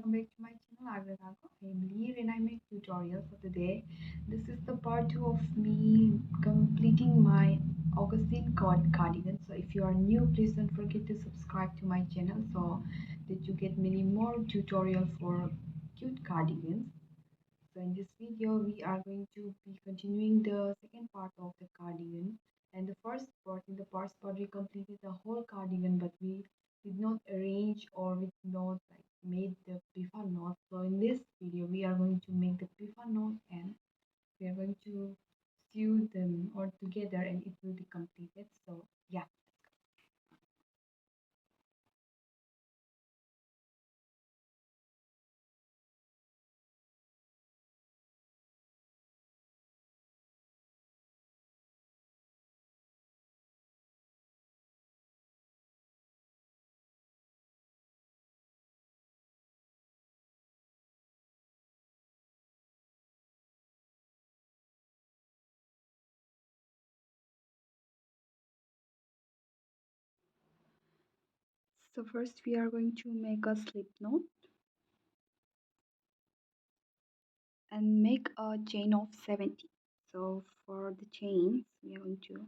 welcome back to my channel Agregoge. I'm here and I make tutorial for today. This is the part 2 of me completing my Augustine cardigan. So if you are new, please don't forget to subscribe to my channel so that you get many more tutorial for cute cardigans. So in this video, we are going to be continuing the second part of the cardigan. And the first part, in the first part, we completed the whole cardigan, but we did not arrange or we did not like made the pipa knot. So in this video, we are going to make the pipa knot and we are going to sew them all together and it will be completed. So yeah. So first we are going to make a slip knot and make a chain of 70. So for the chains, we are going to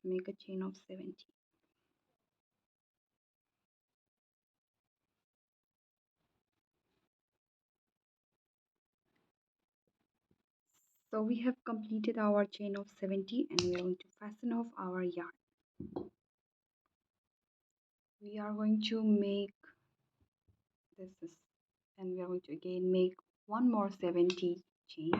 make a chain of 70. So we have completed our chain of 70 and we are going to fasten off our yarn. We are going to make this and we are going to again make one more 70 chains.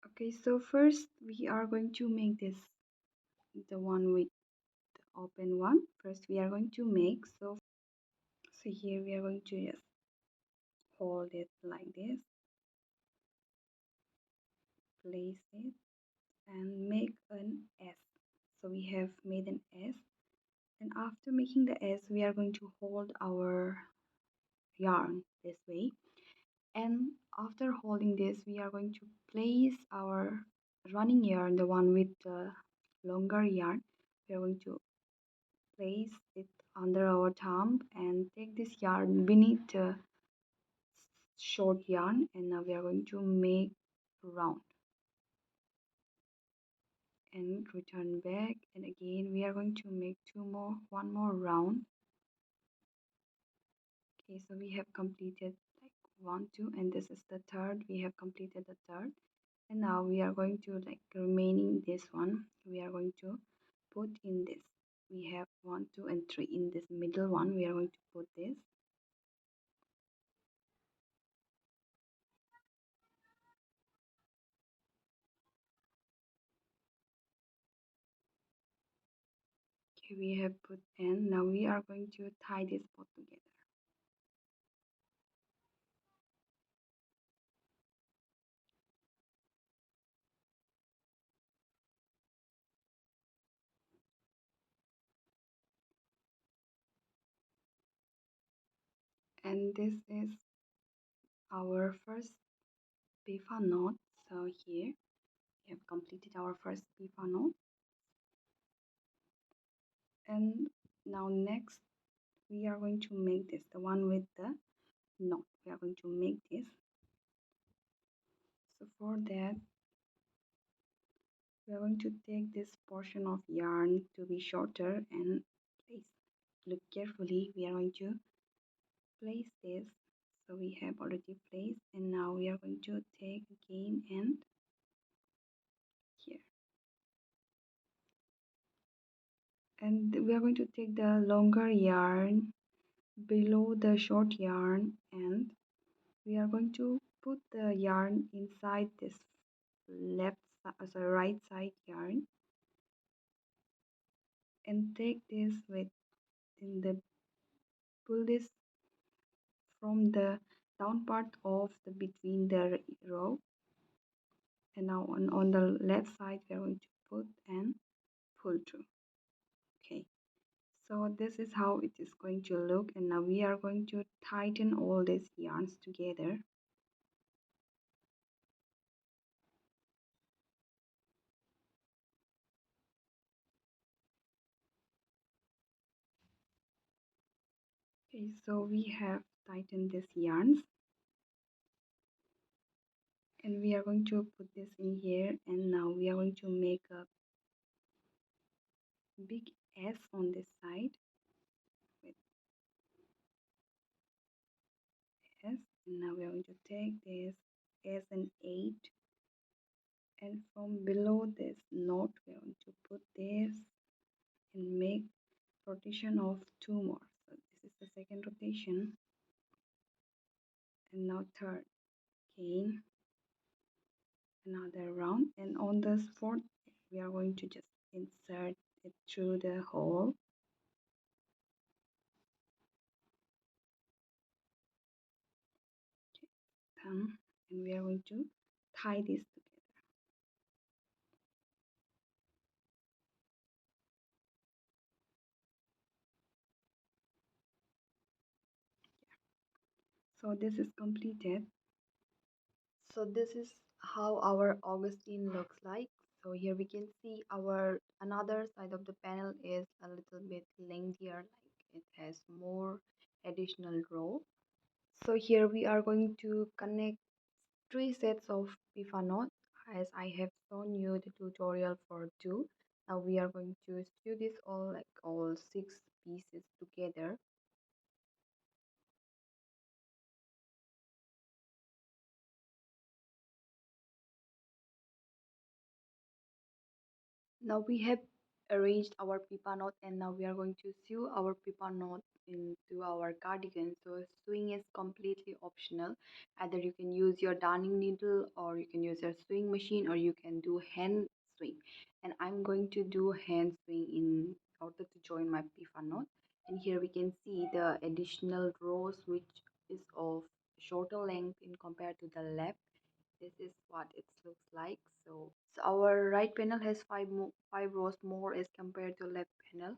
Okay, so first we are going to make this the one with the open one. First we are going to make so here we are going to just hold it like this, place it and make an S. So we have made an S, and after making the S we are going to hold our yarn this way, and after holding this we are going to place our running yarn, the one with the longer yarn, we are going to place it under our thumb and take this yarn beneath the short yarn, and now we are going to make round and return back, and again we are going to make one more round. Okay, so we have completed like 1 2 and this is the third, we have completed the third, and now we are going to like remaining this one we are going to put in this. We have 1 2 and 3 in this middle one, we are going to put this. Okay, we have put in, now we are going to tie this both together. And this is our first pipa knot. So here we have completed our first pipa knot, and now next we are going to make this, the one with the knot, we are going to make this. So for that we are going to take this portion of yarn to be shorter and place, look carefully, we are going to place this. So we have already placed, and now we are going to take again and here, and we are going to take the longer yarn below the short yarn, and we are going to put the yarn inside this right side yarn and take this with in the pull this from the down part of the between the row, and now on the left side we are going to put and pull through. Okay, So this is how it is going to look, and now we are going to tighten all these yarns together. Okay, so we have tightened these yarns, and we are going to put this in here, and now we are going to make a big S on this side with S, and now we are going to take this as an 8, and from below this knot we are going to put this and make rotation of 2 more. So this is the second rotation, and now third. Again another round, and on this fourth we are going to just insert it through the hole. Thumb, and we are going to tie this together. So this is completed. So this is how our Augustine looks like. So here we can see our another side of the panel is a little bit lengthier, like it has more additional row. So here we are going to connect 3 sets of pipa knot, as I have shown you the tutorial for 2. Now we are going to sew this all 6 pieces together. Now we have arranged our pipa knot, and now we are going to sew our pipa knot into our cardigan. So sewing is completely optional. Either you can use your darning needle, or you can use your sewing machine, or you can do hand sewing. And I'm going to do hand sewing in order to join my pipa knot. And here we can see the additional rows, which is of shorter length in compared to the left. This is what it looks like. So our right panel has 5 rows more as compared to left panel.